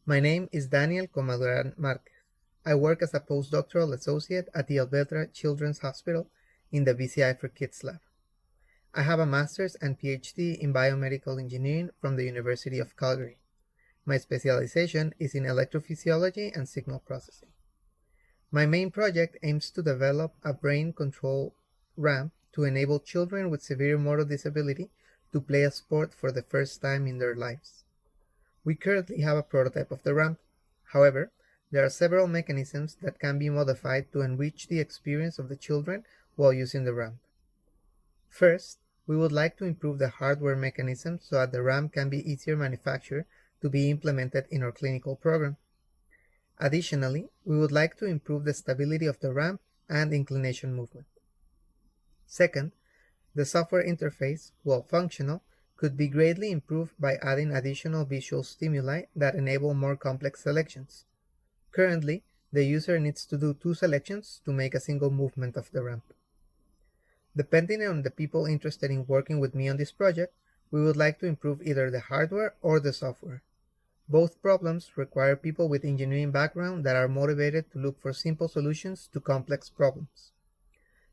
My name is Daniel Comaduran Marquez. I work as a postdoctoral associate at the Alberta Children's Hospital in the BCI for Kids lab. I have a master's and PhD in biomedical engineering from the University of Calgary. My specialization is in electrophysiology and signal processing. My main project aims to develop a brain control ramp to enable children with severe motor disability to play a sport for the first time in their lives. We currently have a prototype of the ramp. However, there are several mechanisms that can be modified to enrich the experience of the children while using the ramp. First, we would like to improve the hardware mechanism so that the ramp can be easier manufactured to be implemented in our clinical program. Additionally, we would like to improve the stability of the ramp and inclination movement. Second, the software interface, while functional, could be greatly improved by adding additional visual stimuli that enable more complex selections. Currently, the user needs to do 2 selections to make a single movement of the ramp. Depending on the people interested in working with me on this project, we would like to improve either the hardware or the software. Both problems require people with engineering background that are motivated to look for simple solutions to complex problems.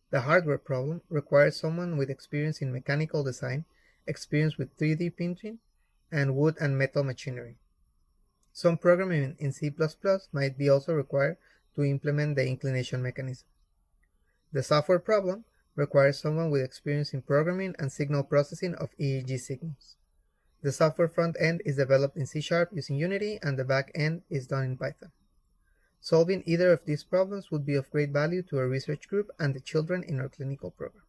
The hardware problem requires someone with experience in mechanical design, experience with 3D printing, and wood and metal machinery. Some programming in C++ might be also required to implement the inclination mechanism. The software problem requires someone with experience in programming and signal processing of EEG signals. The software front end is developed in C# using Unity, and the back end is done in Python. Solving either of these problems would be of great value to our research group and the children in our clinical program.